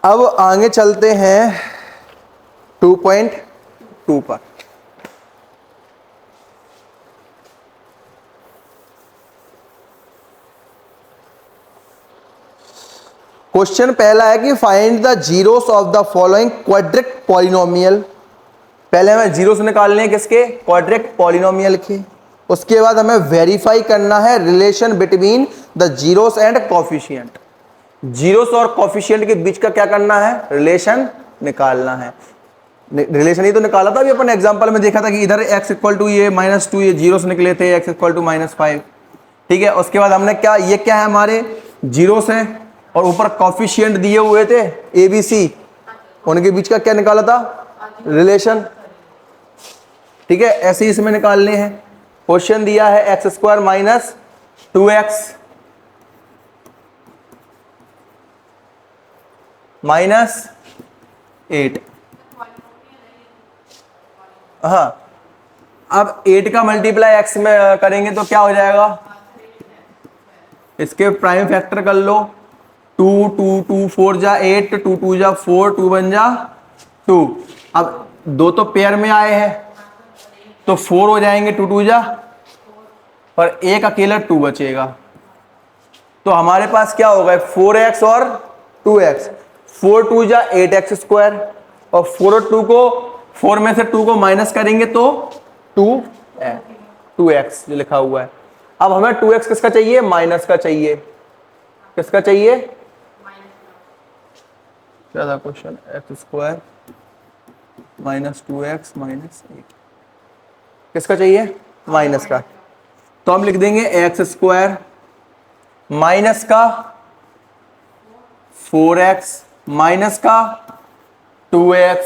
अब आगे चलते हैं 2.2 पर। क्वेश्चन पहला है कि find the zeros of the following quadric polynomial. पहले हमें जीरोस निकालने हैं किसके? क्वाड्रिक पॉलिनोमियल के। उसके बाद हमें वेरीफाई करना है relation between the zeros and coefficient. Zeros और कोफिशिएंट के बीच का क्या करना है? रिलेशन निकालना है। रिलेशन ही तो निकाला था अभी अपन एग्जांपल में, देखा था कि इधर x इक्वल टू ये -2 ये जीरोस निकले थे, x इक्वल टू -5। ठीक है, उसके बाद हमने क्या, ये क्या है हमारे जीरोस हैं और ऊपर कोफिशिएंट दिए हुए थे ABC, उनके बीच का क्या निकाला था? रिलेशन। ठीक है, ऐसे ही इसमें निकालने हैं। क्वेश्चन दिया है x² - 2x -8। हाँ, अब 8 का मल्टीप्लाई x में करेंगे तो क्या हो जाएगा? इसके प्राइम फैक्टर कर लो। 2 2 2 4 जा 8, 2 2 जा 4, 2 1 जा 2। अब दो तो पेयर में आए हैं तो 4 हो जाएंगे, 2 2 जा, और एक अकेला 2 बचेगा। तो हमारे पास क्या होगा? 4x और 2x। 4 2 जा 8x², और 4 और 2 को, 4 में से 2 को माइनस करेंगे तो 2x जो लिखा हुआ है। अब हमें 2x किसका चाहिए? माइनस का चाहिए। किसका चाहिए? क्या था क्वेश्चन? x² - 2x - 8। किसका चाहिए? माइनस का। तो हम लिख देंगे x² माइनस का 4x माइनस का 2x,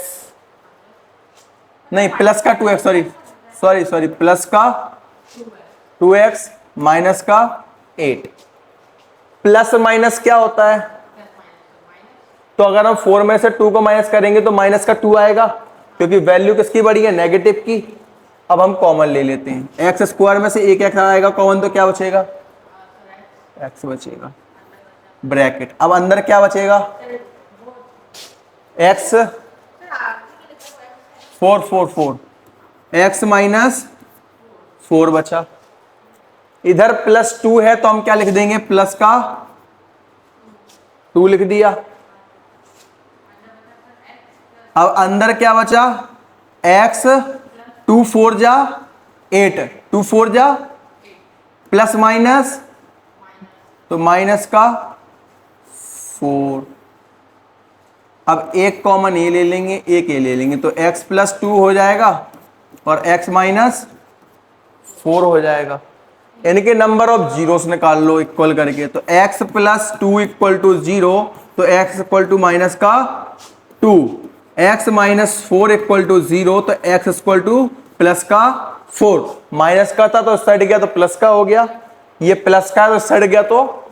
नहीं प्लस का 2x, सॉरी प्लस का 2x माइनस का 8। प्लस माइनस क्या होता है? तो अगर हम 4 में से 2 को माइनस करेंगे तो माइनस का 2 आएगा, क्योंकि वैल्यू किसकी बड़ी है? नेगेटिव की। अब हम कॉमन ले लेते हैं। x² में से एक x आएगा कॉमन, तो क्या बचेगा? x बचेगा, ब्रैकेट। अब अंदर क्या बचेगा? x 4 x - 4 बचा। इधर +2 है तो हम क्या लिख देंगे? प्लस का 2 लिख दिया। अब अंदर क्या बचा? x 2 4 जा 8, 2 4 जा प्लस माइनस, तो माइनस का 4। अब एक कॉमन ये ले लेंगे, एक ये ले लेंगे, तो x + 2 हो जाएगा और x - 4 हो जाएगा। इनके नंबर ऑफ जीरोस निकाल लो इक्वल करके। तो x + 2 = 0, तो x = माइनस का 2, x - 4 = 0, तो x = प्लस का 4। माइनस का था तो सट गया तो प्लस का हो गया, ये प्लस का तो सट गया तो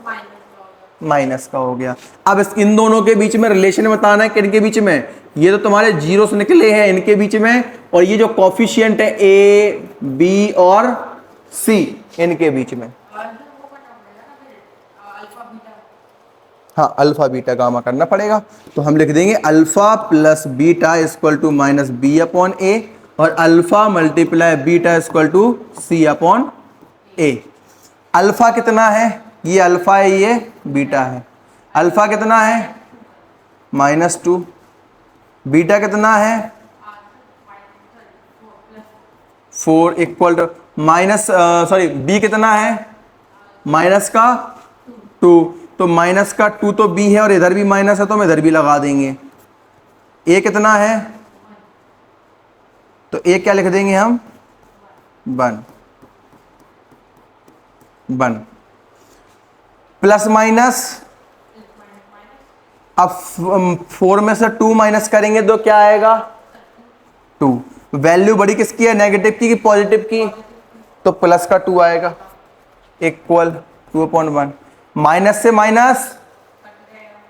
माइनस का हो गया। अब इन दोनों के बीच में रिलेशन बताना है। किनके बीच में? ये तो तुम्हारे जीरोस निकले हैं इनके बीच में, और ये जो कोफिशिएंट है A, B और C, इनके बीच में। हाँ, अल्फा बीटा गामा करना पड़ेगा। तो हम लिख देंगे अल्फा + बीटा = -B/A, और अल्फा × बीटा = C/A। अल्फा कितना है? ये अल्फा है, ये बीटा है। अल्फा कितना है? -2। बीटा कितना है? 4 = बी कितना है? माइनस का 2, तो माइनस का 2 तो बी है और इधर भी माइनस है तो हम इधर भी लगा देंगे। ए कितना है? तो ए क्या लिख देंगे हम? 1 प्लस माइनस। अब 4 में से 2 माइनस करेंगे तो क्या आएगा? 2। वैल्यू बड़ी किसकी है? नेगेटिव की कि पॉजिटिव की? तो प्लस का 2 आएगा, इक्वल 2/1। माइनस से माइनस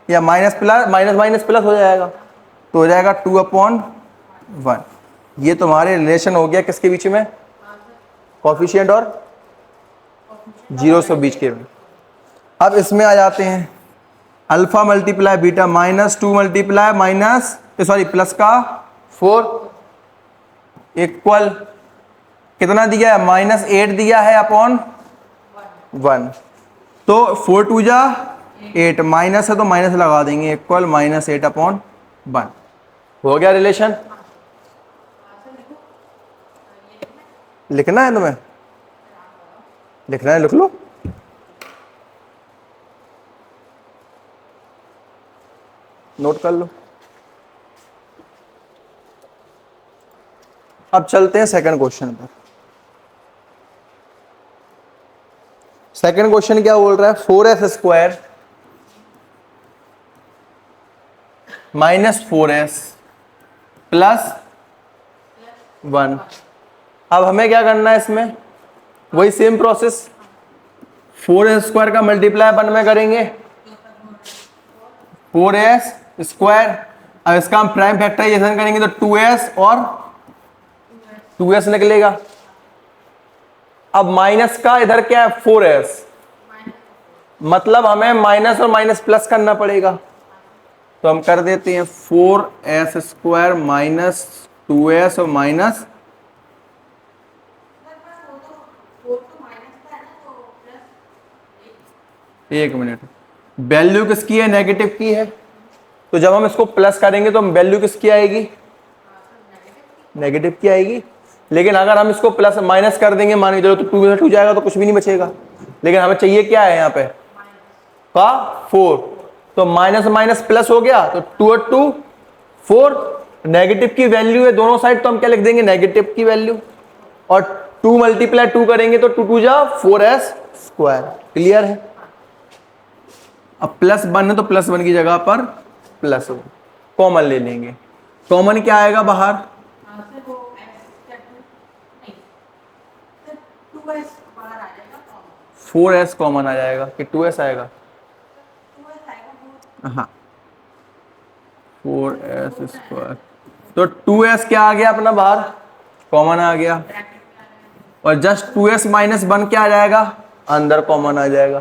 या माइनस प्लस हो जाएगा, तो हो जाएगा 2/1। ये तुम्हारे रिलेशन हो गया किसके बीच में? कोफिशिएंट और जीरो के बीच के में। अब इसमें आ जाते हैं। Alpha multiply beta minus 2 multiply minus sorry plus का 4 इक्वल कितना दिया है, -8 दिया है अपॉन 1। तो 4 2 जा 8, माइनस है तो माइनस लगा देंगे, इक्वल -8 अपॉन 1। हो गया रिलेशन। लिखना है तुम्हें, लिखना है लिख लो। नोट कर लो। अब चलते हैं सेकंड क्वेश्चन पर। सेकंड क्वेश्चन क्या बोल रहा है, 4s स्क्वायर -4s प्लस 1। अब हमें क्या करना है इसमें, वही सेम प्रोसेस, 4s स्क्वायर का मल्टीप्लाई 1 में करेंगे, 4s स्क्वायर। अब इसका हम प्राइम फैक्टराइजेशन करेंगे तो 2s और 2s निकलेगा। अब माइनस का इधर क्या है 4s, मतलब हमें माइनस और माइनस प्लस करना पड़ेगा। तो हम कर देते हैं 4s स्क्वायर माइनस 2s और माइनस, एक मिनट, वैल्यू किसकी है, नेगेटिव की है। तो जब हम इसको प्लस करेंगे तो वैल्यू किसकी आएगी, नेगेटिव की आएगी। लेकिन अगर हम इसको प्लस माइनस कर देंगे, मान के चलो, तो 2 में 2 जाएगा तो कुछ भी नहीं बचेगा। लेकिन हमें चाहिए क्या है यहाँ पे का 4, तो माइनस माइनस प्लस हो गया, तो 2 और 2 4। नेगेटिव की वैल्यू है दोनों साइड, तो हम क्या लिख देंगे, नेगेटिव की वैल्यू। और 2 मल्टीप्लाई 2 करेंगे तो 2 2 जा 4s स्क्वायर। क्लियर है। अब प्लस 1 है तो प्लस 1 की जगह पर प्लस 1 कॉमन ले लेंगे। कॉमन क्या आएगा बाहर, 4s कॉमन आ जाएगा कि 2s आएगा, हाँ 4s स्क्वायर। तो 2s क्या आ गया अपना बाहर, कॉमन आ गया। और जस्ट 2s माइनस 1 क्या आ जाएगा, अंदर कॉमन आ जाएगा।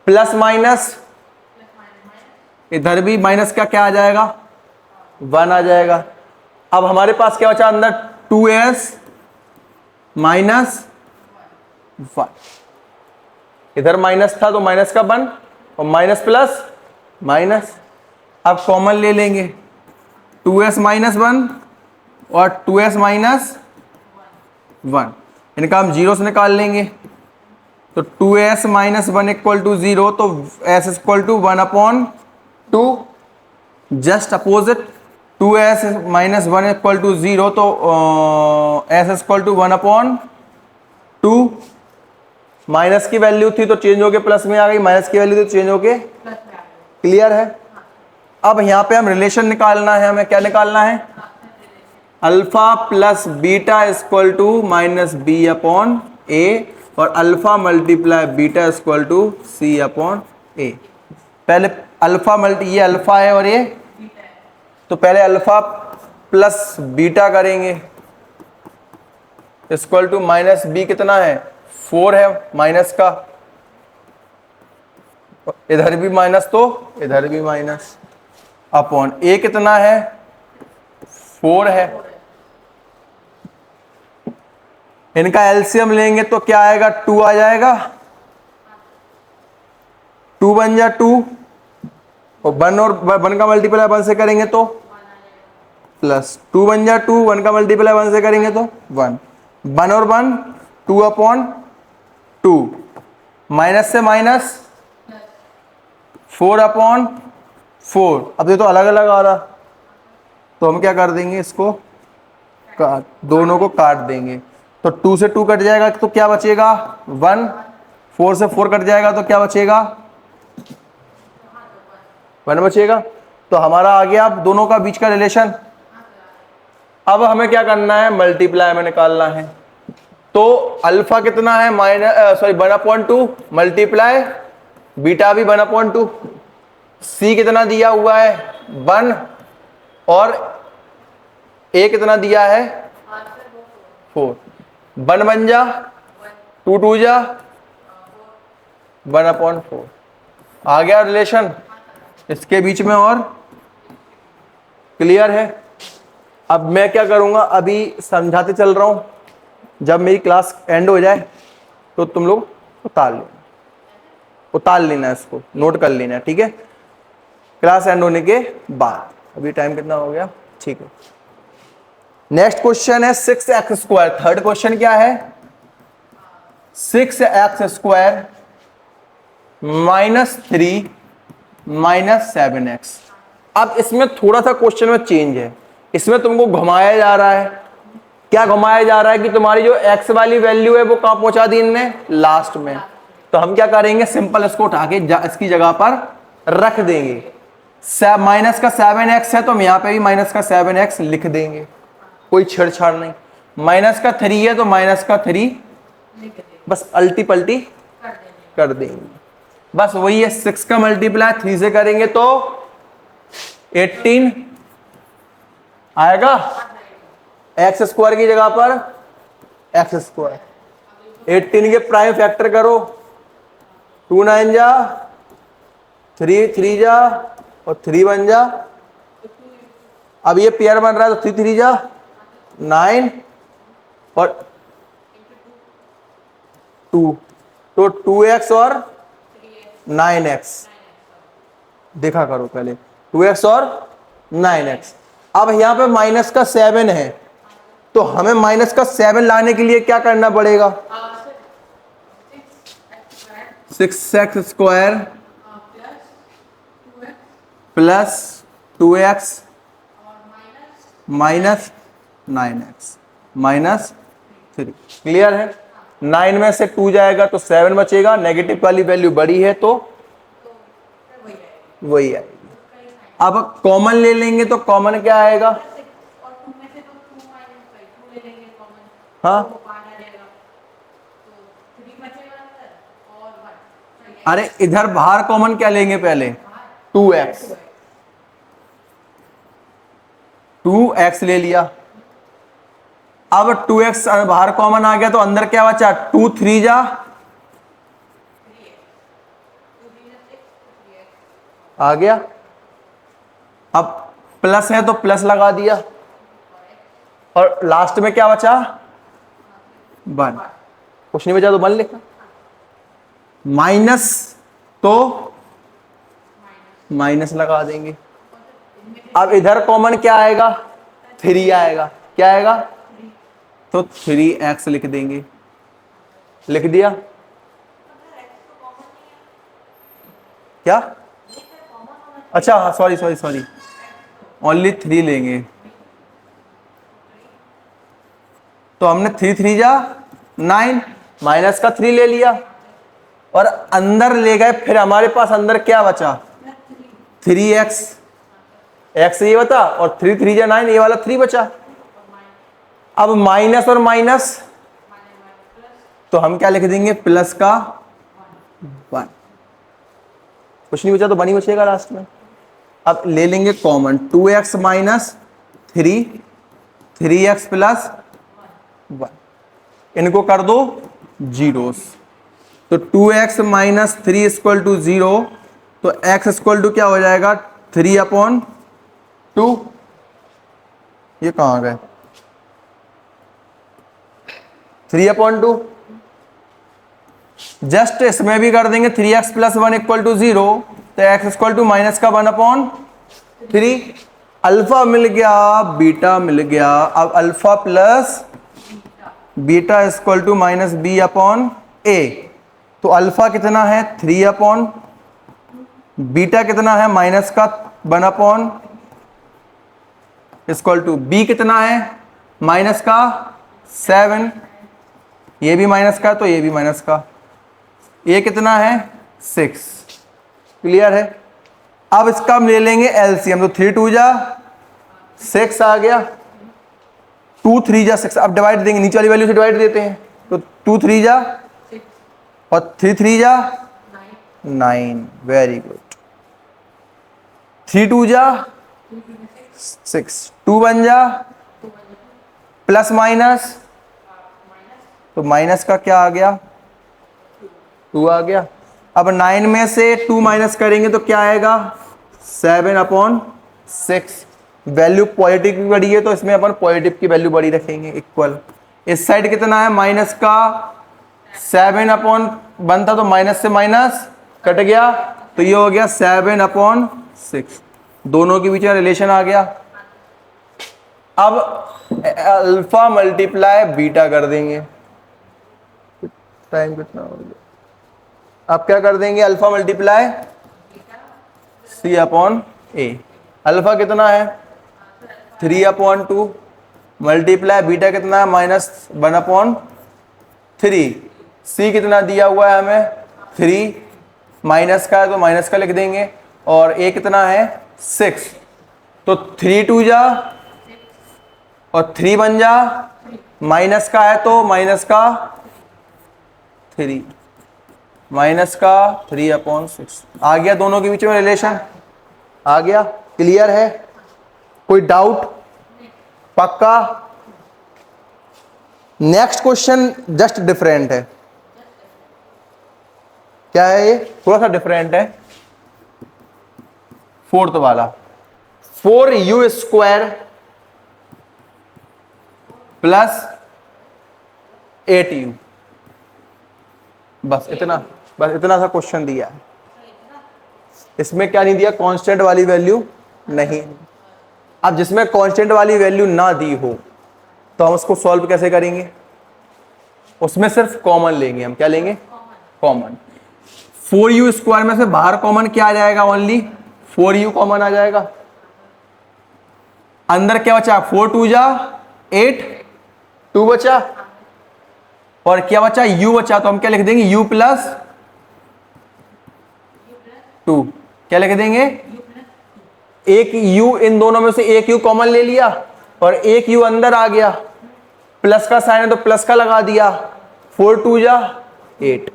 प्लस माइनस, इधर भी माइनस का क्या आ जाएगा, 1 आ जाएगा। अब हमारे पास क्या बचा अंदर, 2s माइनस 1। इधर माइनस था तो माइनस का 1 और माइनस प्लस माइनस। अब कॉमन ले लेंगे, 2s माइनस 1 और 2s माइनस 1, इनका हम जीरो से निकाल लेंगे। तो 2s माइनस 1 इक्वल टू 0, तो s equal to 1 upon 2। Just opposite, 2s minus 1 equal to 0, तो s equal to 1 upon 2। Minus की वैल्यू थी तो चेंज होके प्लस में आ गई, माइनस की वैल्यू थी तो चेंज होके। क्लियर है। अब यहाँ पे हम रिलेशन निकालना है, हमें क्या निकालना है, alpha plus beta equal to minus b upon a, और alpha multiply beta equal to c upon a. पहले अल्फा मल्टी, ये अल्फा है और ये, तो पहले अल्फा प्लस बीटा करेंगे इक्वल टू माइनस बी, कितना है 4 है माइनस का, इधर भी माइनस तो इधर भी माइनस, अपॉन ए कितना है 4 है। इनका एलसीएम लेंगे तो क्या आएगा, 2 आ जाएगा, 2 बन जा 2, और 1 और 1 का मल्टीप्लाई 1 से करेंगे तो प्लस 2 बन जा 2, 1 का मल्टीप्लाई 1 से करेंगे तो 1, 1 और 1 2 अपॉन 2, माइनस से माइनस 4 अपॉन 4। अब ये तो अलग अलग आ रहा, तो हम क्या कर देंगे, इसको काट, दोनों को काट देंगे। तो 2 से 2 कट जाएगा तो क्या बचेगा 1, 4 से 4 कट जाएगा तो क्या बचेगा 1 बचेगा। तो हमारा आ गया अब दोनों का बीच का रिलेशन। अब हमें क्या करना है, मल्टीप्लाई में निकालना है। तो अल्फा कितना है, माइनस 1/2 मल्टीप्लाई बीटा भी 1/2, सी कितना दिया हुआ है 1, और ए कितना दिया है 4। 1 बन जा 2 2 जा 1/4। आ गया रिलेशन। इसके बीच में और, क्लियर है। अब मैं क्या करूंगा, अभी समझाते चल रहा हूं, जब मेरी क्लास एंड हो जाए तो तुम लोग उतार लेना इसको, नोट कर लेना, ठीक है, क्लास एंड होने के बाद। अभी टाइम कितना हो गया, ठीक है। नेक्स्ट क्वेश्चन है 6x²। थर्ड क्वेश्चन क्या है, 6x² -3 -7x। अब इसमें थोड़ा सा क्वेश्चन में चेंज है, इसमें तुमको घुमाया जा रहा है। क्या घुमाया जा रहा है कि तुम्हारी जो x वाली वैल्यू है वो कहां पहुंचा दी इनने, लास्ट में। तो हम क्या करेंगे, सिंपल इसको उठा के इसकी जगह पर रख देंगे। माइनस का 7x है तो हम यहां पे भी माइनस का 7x लिख देंगे, कोई छेड़छाड़ नहीं। माइनस का 3 है तो माइनस का 3 बस अल्टी पल्टी कर देंगे, बस वही है। 6 का मल्टीप्लाई 3 से करेंगे तो 18 आएगा, x² की जगह पर x²। 18 के प्राइम फैक्टर करो, 2 9 जा, 3 3 जा और 3 1 जा। अब ये पेयर बन रहा है तो 3 3 जा 9 और 2, तो 2x और 9x देखा करो पहले, 2x और 9x। अब यहां पे माइनस का 7 है तो हमें माइनस का 7 लाने के लिए क्या करना पड़ेगा, 6x² plus 2x minus 9x minus 3। Clear है। 9 में से 2 जाएगा तो 7 बचेगा, नेगेटिव वाली वैल्यू बड़ी है तो वही आएगी। अब कॉमन ले लेंगे तो कॉमन क्या आएगा, हाँ अरे इधर बाहर कॉमन क्या लेंगे पहले, 2x, 2x ले लिया। अब 2x बाहर कॉमन आ गया तो अंदर क्या बचा, 2 3 जा आ गया। अब प्लस है तो प्लस लगा दिया और लास्ट में क्या बचा, 1। कुछ नहीं बचा तो 1 लिखा। माइनस तो माइनस लगा देंगे। अब इधर कॉमन क्या आएगा, 3 आएगा, क्या आएगा, तो 3x लिख देंगे, लिख दिया। क्या, अच्छा सॉरी सॉरी सॉरी, ओनली 3 लेंगे तो हमने 3 3 जा 9, माइनस का 3 ले लिया और अंदर ले गए, फिर हमारे पास अंदर क्या बचा, 3x, x ये बता और 3 3 जा 9, ये वाला 3 बचा। अब माइनस और माइनस तो हम क्या लिख देंगे, प्लस का 1। कुछ नहीं बचा तो 1 ही बचेगा लास्ट में। अब ले लेंगे common, 2x minus 3, 3x plus 1, इनको कर दो जीरोस, तो 2x माइनस 3 इक्वल टू 0, तो x इक्वल टू क्या हो जाएगा, 3/2। ये कहां गए, 3/2। जस्ट इसमें भी कर देंगे 3x प्लस 1 इक्वल टू 0, तो x इक्वल टू माइनस का 1/3। अल्फा मिल गया, बीटा मिल गया। अब alpha plus beta equal to minus b/a, तो अल्फा कितना है 3/, बीटा कितना है माइनस का 1/, इक्वल टू b कितना है माइनस का 7, ये भी माइनस का तो ये भी माइनस का, ये कितना है 6। क्लियर है। अब इसका हम ले लेंगे एलसीएम, तो 3 2 जा 6 आ गया, 2 3 जा 6। अब डिवाइड देंगे, नीचे वाली वैल्यू से डिवाइड देते हैं, तो 2 3 जा और 3 3 जा 9। Very good. 3 2 जा 6, 2 1 जा प्लस माइनस, तो माइनस का क्या आ गया, 2 आ गया। अब 9 में से 2 माइनस करेंगे तो क्या आएगा 7/6। वैल्यू पॉजिटिव की बड़ी है तो इसमें अपन पॉजिटिव की वैल्यू बड़ी रखेंगे, इक्वल। इस साइड कितना है माइनस का 7/1 था तो माइनस से माइनस कट गया, तो ये हो गया 7/6। दोनों के बीच में रिलेशन आ गया। अब अल्फा मल्टीप्लाई बीटा कर देंगे। टाइम कितना हो गया? अब क्या कर देंगे? Alpha multiply C/A। अल्फा कितना है 3/2 मल्टीप्लाई बीटा कितना है -1/3। C कितना दिया हुआ है हमें 3, माइनस का है तो माइनस का लिख देंगे, और A कितना है 6, तो 3 2 जा और 3 बन जा, माइनस का है तो माइनस का 3, माइनस का 3/6 आ गया। दोनों के बीच में रिलेशन आ गया। क्लियर है? कोई डाउट? पक्का? नेक्स्ट क्वेश्चन जस्ट डिफरेंट है। क्या है ये? थोड़ा सा डिफरेंट है। फोर्थ वाला 4u² प्लस 8u। बस इतना सा क्वेश्चन दिया है। इसमें क्या नहीं दिया? कांस्टेंट वाली वैल्यू नहीं। अब जिसमें कांस्टेंट वाली वैल्यू ना दी हो तो हम उसको सॉल्व कैसे करेंगे? उसमें सिर्फ कॉमन लेंगे हम। क्या लेंगे? कॉमन। 4u² में से बाहर कॉमन क्या आ जाएगा? ओनली 4u कॉमन आ जाएगा। अंदर क्या बचा? 4 2 जा 8, 2 बचा, और क्या बचा? u बचा, तो हम क्या लिख देंगे? u plus 2। क्या लिख देंगे? एक u, इन दोनों में से एक u कॉमन ले लिया और एक u अंदर आ गया, प्लस का साइन है तो प्लस का लगा दिया, 4 2 जा 8।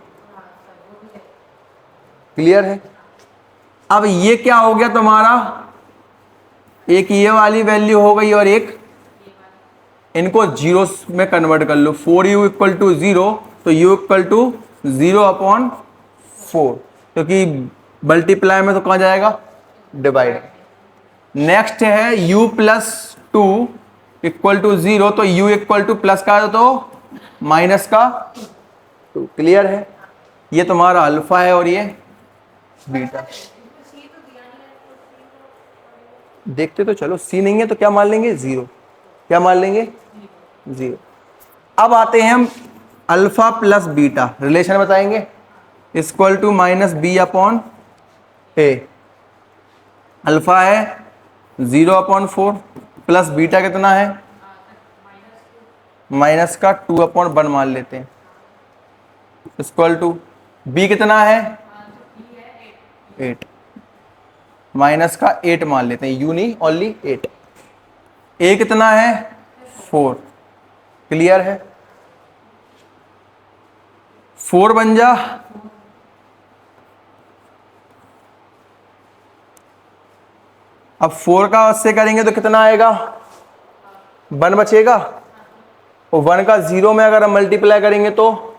क्लियर है? अब ये क्या हो गया तुम्हारा? एक ये वाली वैल्यू हो गई और एक, इनको जीरो में कन्वर्ट कर लो। 4u = 0, तो u = 0/4, क्योंकि मल्टीप्लाई में तो कहां जाएगा? डिवाइड। नेक्स्ट है u + 2 = 0, तो u = प्लस का है तो माइनस का 2। क्लियर है? ये तुम्हारा अल्फा है और ये बीटा। देखते तो चलो। सी नहीं है तो क्या मान लेंगे? 0। क्या मान लेंगे? 0। अब आते हैं हम अल्फा प्लस बीटा, रिलेशन बताएंगे। = -b/a। अल्फा है 0/4 प्लस बीटा कितना है? माइनस का 2/1 मान लेते हैं। b कितना है? 8, माइनस का 8 मान लेते हैं, u नहीं ओनली 8। a कितना है? 4। क्लियर है? 4 बन जा, अब 4 का 8 से करेंगे तो कितना आएगा? 1 बचेगा, और 1 का 0 में अगर हम मल्टीप्लाई करेंगे तो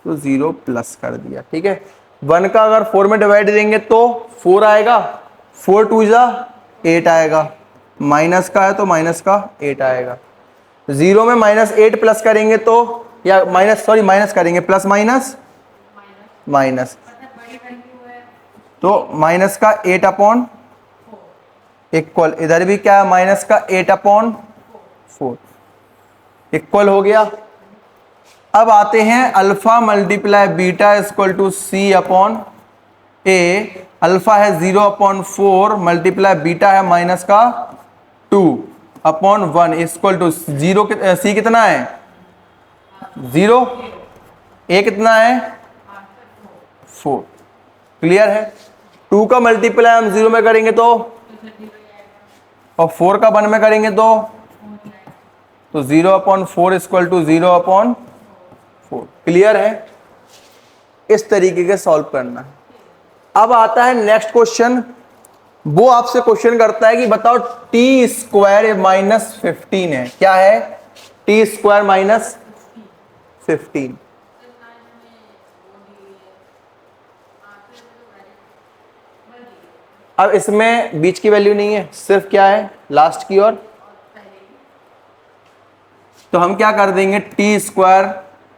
0 प्लस कर दिया। ठीक है? 1 का अगर 4 में डिवाइड देंगे तो 4 आएगा, 4 2 जा 8 आएगा, माइनस का है तो माइनस का 8 आएगा। 0 में -8 प्लस करेंगे तो, या माइनस करेंगे, प्लस माइनस माइनस, तो माइनस का 8/4 इक्वल, इधर भी क्या है? माइनस का 8/4 इक्वल हो गया। अब आते हैं alpha multiply beta = C/A। Alpha है 0/4 मल्टीप्लाई बीटा है माइनस का 2/1 = 0। C कितना है? 0। A कितना है? 4। क्लियर है? 2 का मल्टीप्लाई हम 0 में करेंगे तो, और 4 का 1 में करेंगे तो 0/4 = 0/4। क्लियर है? इस तरीके के सॉल्व करना है। अब आता है नेक्स्ट क्वेश्चन। वो आपसे क्वेश्चन करता है कि बताओ t² -15 है। क्या है? t² -15। अब इसमें बीच की वैल्यू नहीं है, सिर्फ क्या है लास्ट की। और तो हम क्या कर देंगे, टी स्क्वायर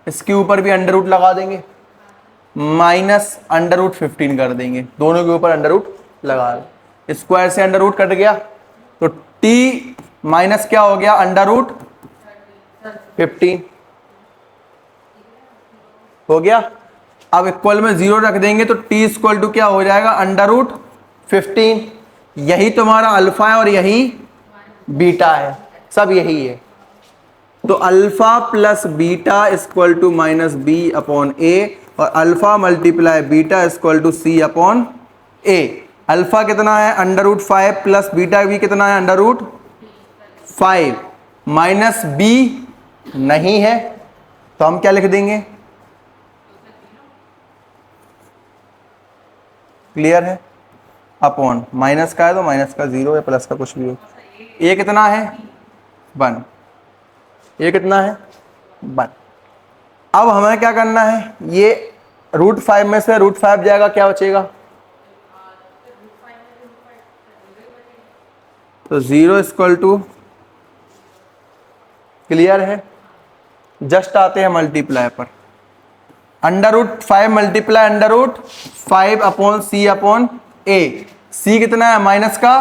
इसके ऊपर भी अंडर रूट लगा देंगे, माइनस अंडर रूट 15 कर देंगे, दोनों के ऊपर अंडर रूट लगा दें। स्क्वायर से अंडर रूट कट गया तो टी माइनस क्या हो गया, अंडर रूट 15 हो गया। अब इक्वल में 0 रख देंगे तो टी इक्वल टू क्या हो जाएगा, अंडर रूट 15। यही तुम्हारा अल्फा है और यही बीटा है, सब यही है। तो alpha plus beta equal to minus b upon a, और alpha multiply beta equal to c upon a. Alpha कितना है, अंडर रूट 5 प्लस बीटा भी कितना है, अंडर रूट 5 माइनस बी नहीं है, तो हम क्या लिख देंगे, क्लियर है, अपॉन माइनस का है तो माइनस का 0 या प्लस का कुछ भी हो। ए कितना है 1, ये कितना है 1। अब हमें क्या करना है, ये रूट 5 में से रूट 5 जाएगा, क्या बचेगा, तो 0 इक्वल टू, क्लियर है। जस्ट आते हैं मल्टीप्लाई पर, under root 5 multiply under root 5 upon c upon a. C कितना है माइनस का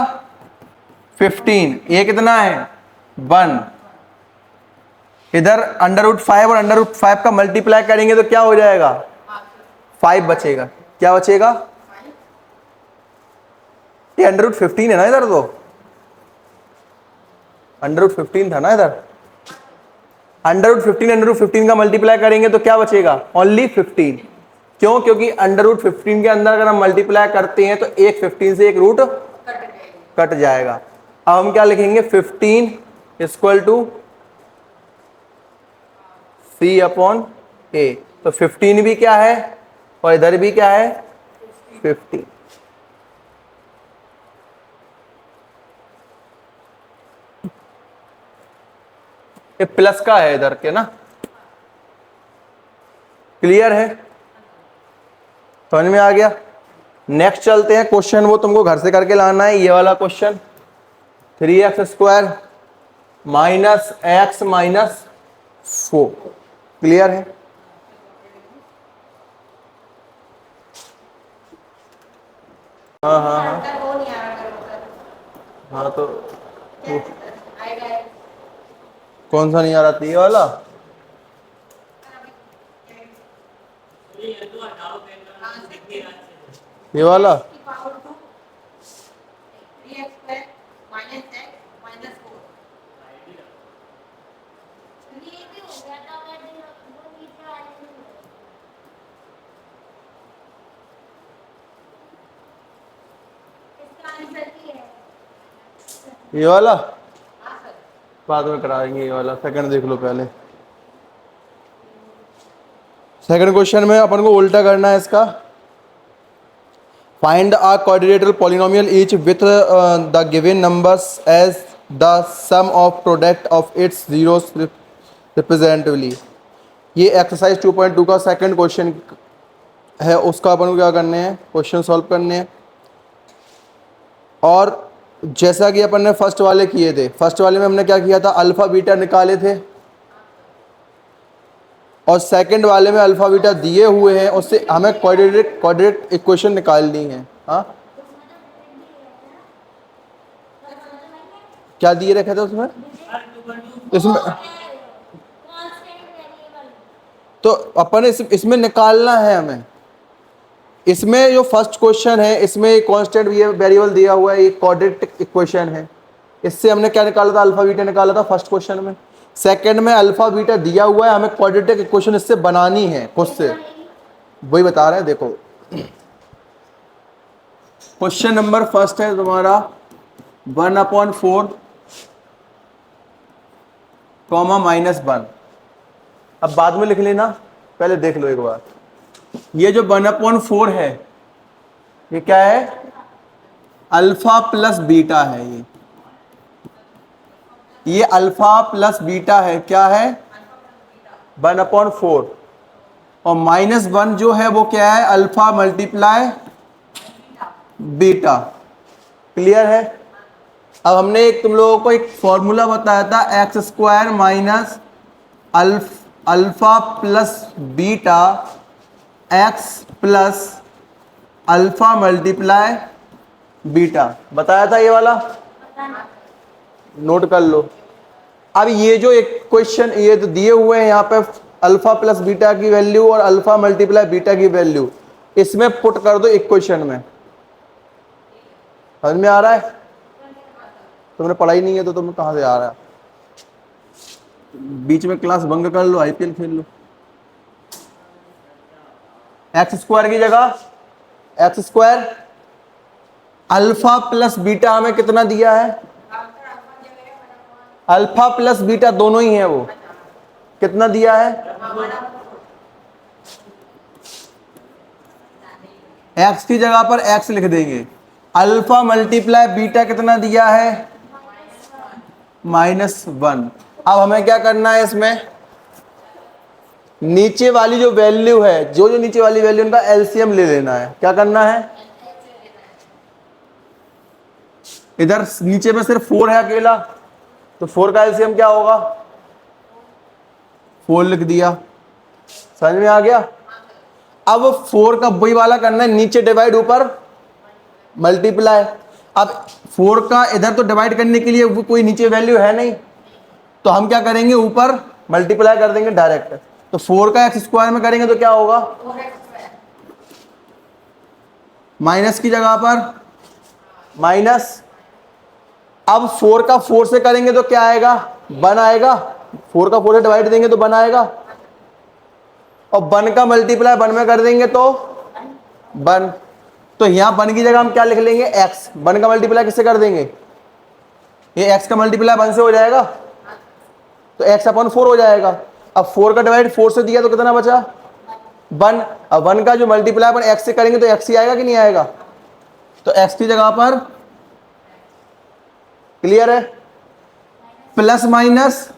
15, ए कितना है 1। इधर अंडर रूट 5 और अंडर रूट 5 का मल्टीप्लाई करेंगे तो क्या हो जाएगा, 5 बचेगा। क्या बचेगा, ये अंडर रूट 15 है ना इधर, तो अंडर रूट 15 था ना इधर, अंडर रूट 15 का मल्टीप्लाई करेंगे तो क्या बचेगा, ओनली 15। क्यों, क्योंकि अंडर रूट 15 के अंदर अगर हम मल्टीप्लाई करते हैं तो एक 15 से एक रूट कट जाएगा। अब हम क्या लिखेंगे, 15 इक्वल टू सी अपॉन ए। तो 15 भी क्या है और इधर भी क्या है 15। ये प्लस का है इधर के ना, क्लियर है, समझ में आ गया। नेक्स्ट चलते हैं क्वेश्चन, वो तुमको घर से करके लाना है, ये वाला question 3x square minus x minus 4, clear है। हाँ हाँ हाँ हाँ, तो कौन सा नहीं आ रहा था, ये वाला, ये वाला, ये वाला बाद में कराएंगे, ये वाला सेकंड देख लो पहले। सेकंड क्वेश्चन में अपन को उल्टा करना है इसका। Find a quadratical polynomial each with the given numbers as the sum of product of its zeros रिप्रेजेंटिवली। ये एक्सरसाइज 2.2 का सेकंड क्वेश्चन है, उसका अपन को क्या करने हैं, क्वेश्चन सॉल्व करने हैं। और जैसा कि अपन ने फर्स्ट वाले किए थे, फर्स्ट वाले में हमने क्या किया था, अल्फा बीटा निकाले थे, और सेकंड वाले में अल्फा बीटा दिए हुए हैं, उससे हमें क्वाड्रेटिक इक्वेशन निकालनी है। हाँ, क्या दिए रखे थे उसमें, इसमें तो अपन इसमें निकालना है हमें। इसमें जो फर्स्ट क्वेश्चन है, इसमें कांस्टेंट वेरिएबल दिया हुआ है, ये क्वाड्रेटिक इक्वेशन है। इससे हमने क्या निकाला था, अल्फा बीटा निकाला था फर्स्ट क्वेश्चन में। सेकंड में अल्फा बीटा दिया हुआ है, हमें क्वाड्रेटिक इक्वेशन इससे बनानी है खुद से, वही बता रहे हैं। देखो क्वेश्चन नंबर फर्स्ट है तुम्हारा 1/4 कॉमा -1। अब बाद में लिख लेना, पहले देख लो एक बार। ये जो 1/4 है, ये क्या है, अल्फा प्लस बीटा है। ये अल्फा प्लस बीटा है, क्या है 1/4, और -1 जो है वो क्या है, अल्फा मल्टीप्लाई बीटा। क्लियर है? अब हमने एक तुम लोगों को एक फॉर्मूला बताया था, x square minus alpha plus beta x plus alpha multiply beta, बताया था ये वाला, नोट कर लो। अब ये जो एक क्वेश्चन ये तो दिए हुए हैं यहाँ पे, अल्फा प्लस बीटा की वैल्यू और अल्फा मल्टीप्लाई बीटा की वैल्यू, इसमें पुट कर दो इक्वेशन में। समझ में आ रहा है? तुमने पढ़ा ही नहीं है तो तुम्हें कहां से आ रहा है? बीच में क्लास बंक कर लो, आईपीएल खेल लो। एक्स स्क्वायर की जगह x square alpha plus beta हमें कितना दिया है? अल्फा प्लस बीटा दोनों ही है, वो कितना दिया है? एक्स की जगह पर एक्स लिख देंगे। अल्फा मल्टीप्लाई बीटा कितना दिया है? -1। अब हमें क्या करना है, इसमें नीचे वाली जो वैल्यू है, जो नीचे वाली वैल्यू, उनका एलसीएम ले लेना है। क्या करना है? इधर नीचे में सिर्फ 4 है अकेला, तो 4 का एलसीएम क्या होगा? 4 लिख दिया। समझ में आ गया? अब 4 का वही वाला करना है, नीचे डिवाइड ऊपर मल्टीप्लाई। अब 4 का इधर तो डिवाइड करने के लिए वो कोई नीचे वैल्यू है नहीं, तो हम क्या करेंगे, ऊपर मल्टीप्लाई कर देंगे डायरेक्ट। तो 4 का एक्स स्क्वायर में करेंगे तो क्या होगा? माइनस की जगह पर माइनस। अब 4 का 4 से करेंगे तो क्या आएगा? 1 आएगा। 4 का 4 से डिवाइड देंगे तो 1 आएगा, और 1 का मल्टीप्लाई 1 में कर देंगे तो 1। तो यहां 1 की जगह हम क्या लिख लेंगे? x। 1 का मल्टीप्लाई किससे कर देंगे? ये x का मल्टीप्लाई 1 से हो जाएगा, तो x अपॉन 4 हो जाएगा। अब 4 का डिवाइड 4 से दिया तो कितना बचा? 1। अब 1 का जो मल्टीप्लाई अपन x से करेंगे तो x ही आएगा कि नहीं आएगा? तो x की जगह पर, क्लियर है, प्लस माइनस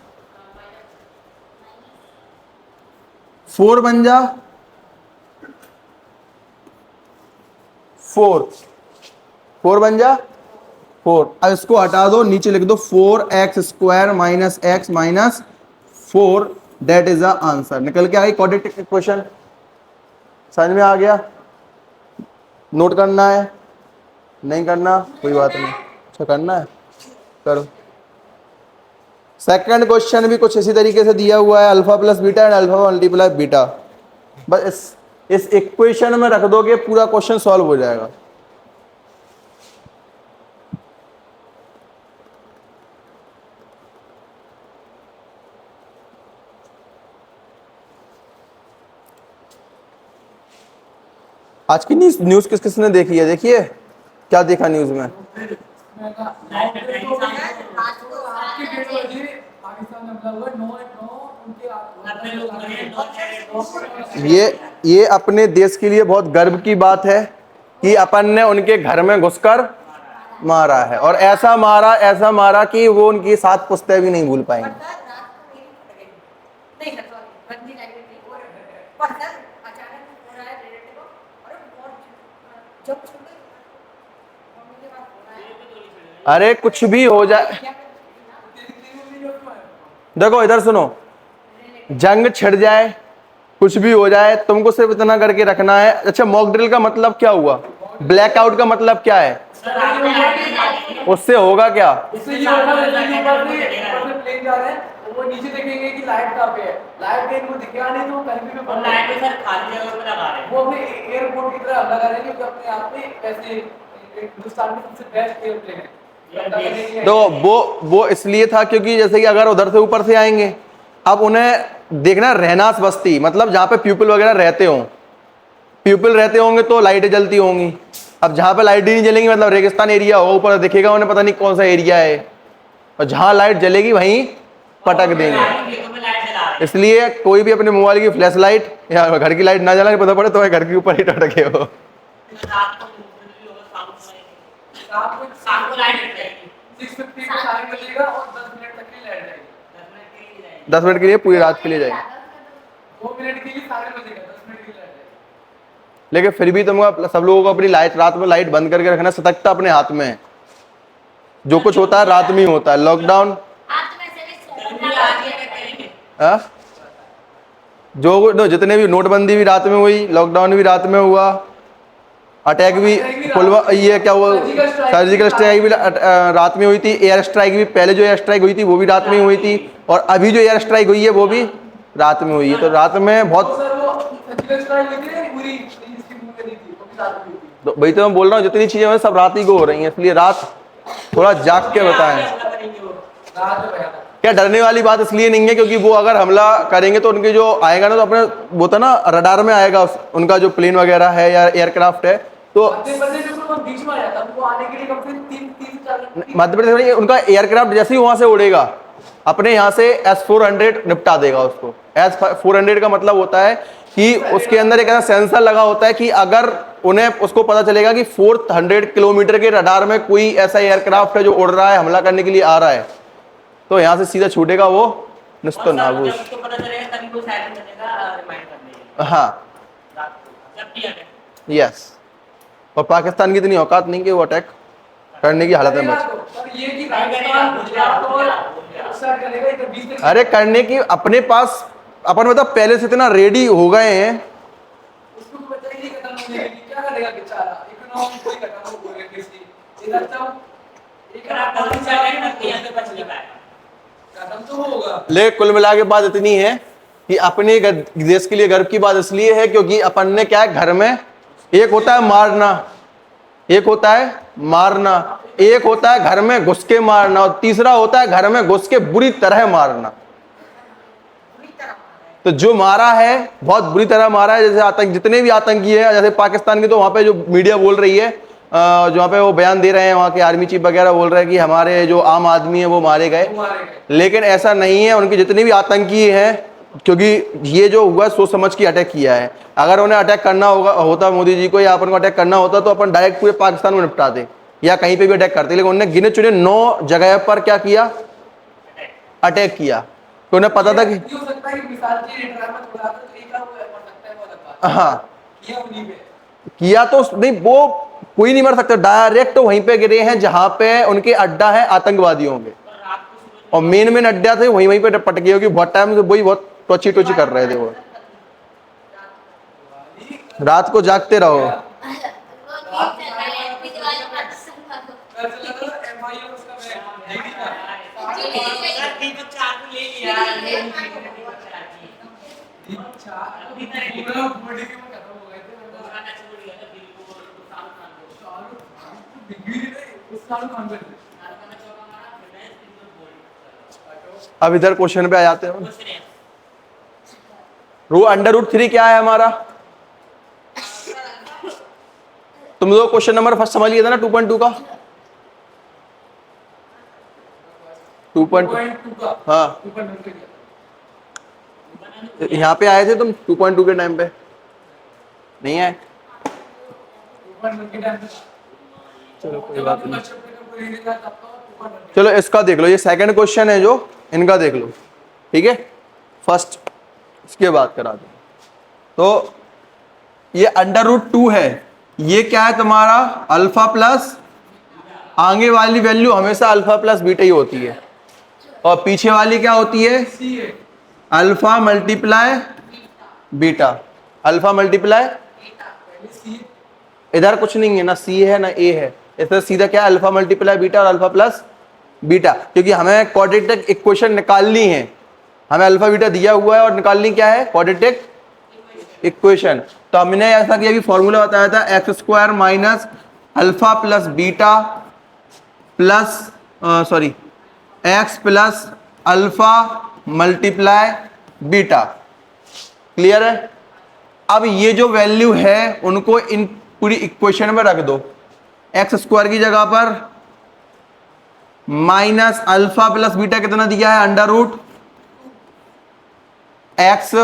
4 बन जा 4 बन जा 4। अब इसको हटा दो, नीचे लिख दो 4x square minus x minus 4, that is the answer. निकल के आ गई क्वाड्रेटिक इक्वेशन। समझ में आ गया? नोट करना है? नहीं करना कोई बात नहीं, अच्छा करना है करो। सेकंड क्वेश्चन भी कुछ इसी तरीके से दिया हुआ है, alpha plus beta and alpha multiply beta. बस इस इक्वेशन में रख दोगे, पूरा क्वेश्चन सॉल्व हो जाएगा। आज की न्यूज किस किसने देखी है? देखिए क्या देखा न्यूज में। ये अपने देश के लिए बहुत गर्व की बात है कि अपन ने उनके घर में घुसकर मारा है, और ऐसा मारा कि वो उनकी 7 पुश्तें भी नहीं भूल पाएंगे। अरे कुछ भी हो जाए, देखो इधर सुनो, जंग छिड़ जाए, कुछ भी हो जाए, तुमको सिर्फ इतना करके रखना है। अच्छा, मॉक ड्रिल का मतलब क्या हुआ? ब्लैकआउट का मतलब क्या है? उससे होगा क्या? उससे ये होगा प्लेन जा रहे हैं, वो नीचे देखेंगे कि लाइट कहां पे है, लाइट कहीं को दिखेगा नहीं तो कहीं पे पर लाइट पे सर खाली जगह पे लगा रहे हैं, वो अपने एयरपोर्ट की तरह लगा रहे हैं कि अपने आप में ऐसे हिंदुस्तान में सबसे बेस्ट एयरप्लेन है। तो वो इसलिए था क्योंकि जैसे कि अगर उधर से ऊपर से आएंगे, अब उन्हें देखना रहनास बस्ती, मतलब जहां पे पीपल वगैरह रहते हों, पीपल रहते होंगे तो लाइटें जलती होंगी। अब जहां पे लाइट ही नहीं जलेंगी, मतलब रेगिस्तान एरिया हो, ऊपर दिखेगा उन्हें पता नहीं कौन सा एरिया है, और जहां लाइट जलेगी वहीं पटक देंगे। इसलिए कोई भी अपने मोबाइल की फ्लैश लाइट या घर की लाइट ना जलाने पता पड़े तो घर के ऊपर ही टटके हो। 10 मिनट के लिए पूरी रात के लिए जाएगी, 2 मिनट के लिए सारे बजेगा, 10 मिनट के लिए। लेकिन फिर भी तुमको सब लोगों को अपनी लाइट रात में लाइट बंद करके रखना, सतर्कता अपने हाथ में है। जो कुछ होता है रात में ही होता है। लॉकडाउन जितने भी, नोटबंदी भी रात में हुई, लॉकडाउन भी रात में हुआ, अटैक भी, ये क्या हुआ, सर्जिकल स्ट्राइक भी रात में हुई थी, एयर स्ट्राइक भी, पहले जो एयर स्ट्राइक हुई थी वो भी रात में हुई थी, और अभी जो एयर स्ट्राइक हुई है वो भी रात में हुई है। तो रात में बहुत, तो भाई तो मैं बोल रहा हूँ जितनी चीजें सब रात ही को हो रही हैं, इसलिए रात थोड़ा जाग के बताएं। क्या डरने वाली बात इसलिए नहीं है क्योंकि वो अगर हमला करेंगे तो उनके जो आएगा ना, तो अपने वो था ना रडार में आएगा उनका जो प्लेन वगैरह है या एयरक्राफ्ट है। तो मध्य प्रदेश में उनका एयरक्राफ्ट जैसे ही वहां से उड़ेगा, अपने यहाँ से S-400 निपटा देगा उसको। S-400 का मतलब होता है कि उसके अंदर एक ऐसा सेंसर लगा होता है कि अगर उन्हें उसको पता चलेगा कि 400 किलोमीटर के रडार में कोई ऐसा एयरक्राफ्ट है जो उड़ रहा है, हमला करने के लिए आ रहा है, तो यहाँ से सीधा छूटेगा वो निस्तो नाबूद। हाँ, यस। और पाकिस्तान की इतनी औकात नहीं कि वो अटैक करने की हालत में बचे। अरे करने की अपने पास, अपन मतलब पहले से इतना रेडी हो गए हैं। ले कुल मिला के बात इतनी है कि अपने देश के लिए गर्व की बात इसलिए है क्योंकि अपन ने क्या है, घर में एक होता है मारना, एक होता है मारना, एक होता है घर में घुस के मारना, और तीसरा होता है घर में घुस के बुरी तरह मारना। तो जो मारा है बहुत बुरी तरह मारा है, जैसे आतंक, जितने भी आतंकी है, जैसे पाकिस्तान के, तो वहां पे जो मीडिया बोल रही है, जो वहाँ पे वो बयान दे रहे हैं, वहाँ के आर्मी चीफ वगैरह बोल रहे हैं कि हमारे जो आम आदमी है वो मारे गए, लेकिन ऐसा नहीं है। उनके जितने भी आतंकी हैं, क्योंकि ये जो हुआ सोच समझ के अटैक किया है। अगर उन्हें अटैक करना होता मोदी जी को, या अपन को अटैक करना होता, तो अपन डायरेक्ट पूरे पाकिस्तान में निपटाते या कहीं पे भी अटैक करते, लेकिन उन्होंने गिने चुने 9 जगह पर क्या किया, अटैक किया। तो उन्हें पता था कि हाँ किया तो नहीं, वो कोई नहीं मर सकता, डायरेक्ट वहीं पे गिरे हैं जहां पे उनके अड्डा है आतंकवादियों के, और मेन अड्डा थे वहीं पे पट गए, क्योंकि बहुत टाइम से वही बहुत टोची कर रहे थे वो। रात को जागते रहो। अब इधर क्वेश्चन पे आ जाते हैं। √3 क्या है हमारा? तुम लोग क्वेश्चन नंबर फर्स्ट समझ लिया था ना 2.2 का? 2.2 का, हाँ यहाँ पे आए थे तुम 2.2 के टाइम पे नहीं आए? चलो कोई बात नहीं, चलो इसका देख लो, ये सेकंड क्वेश्चन है जो, इनका देख लो, ठीक है? फर्स्ट इसके बाद करा दो। तो ये √2 है, ये क्या है तुम्हारा, अल्फा प्लस, आगे वाली वैल्यू हमेशा अल्फा प्लस बीटा ही होती है, और पीछे वाली क्या होती है, alpha multiply beta, alpha multiply, इधर कुछ नहीं है, ना सी है ना ए है, इसमें सीधा क्या है, अल्फा मल्टीप्लाई बीटा और अल्फा प्लस बीटा, क्योंकि हमें क्वाड्रेटिक इक्वेशन निकालनी है, हमें अल्फा बीटा दिया हुआ है और निकालनी क्या है, क्वाड्रेटिक इक्वेशन। तो हमने ऐसा किया कि फॉर्मूला बताया था x² minus alpha plus beta plus x plus alpha multiply beta. Clear है? अब ये जो वैल्यू है उनको इन पूरी इक्वेशन में रख दो, x² की जगह पर माइनस अल्फा प्लस बीटा कितना दिया है, √x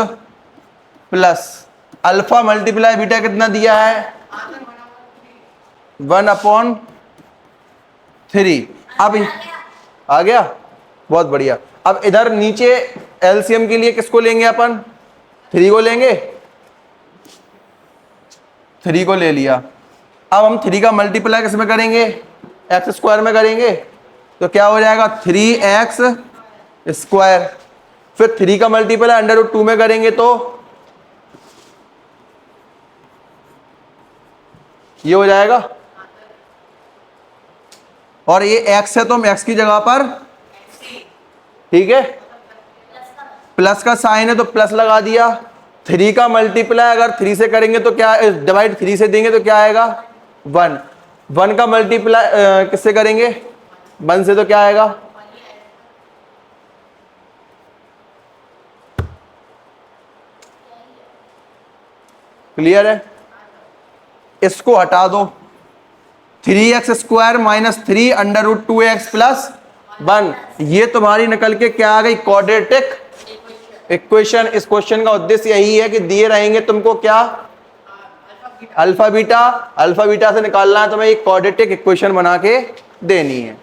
plus alpha multiply beta कितना दिया है, 1/3। अब आ गया, बहुत बढ़िया। अब इधर नीचे एलसीएम के लिए किसको लेंगे अपन, 3 को लेंगे, 3 को ले लिया। अब हम 3 का मल्टीप्लाई किस में करेंगे, x² में करेंगे, तो क्या हो जाएगा 3x स्क्वायर, फिर 3 का मल्टीपल √2 में करेंगे तो ये हो जाएगा, और ये x है तो हम x की जगह पर, ठीक है, प्लस का साइन है तो प्लस लगा दिया। 3 का मल्टीप्लाई अगर 3 से करेंगे तो क्या, डिवाइड 3 से देंगे तो क्या आएगा 1। 1 का मल्टीप्लाई किससे करेंगे 1 से तो क्या आएगा, क्लियर है। इसको हटा दो, 3x square minus 3 √2x plus 1, ये तुम्हारी निकल के क्या आ गई, क्वाड्रेटिक इक्वेशन। इस क्वेश्चन का उद्देश्य यही है कि दिए रहेंगे तुमको क्या, अल्फा बीटा से निकालना है तुम्हें, एक क्वाड्रेटिक इक्वेशन बना के देनी है।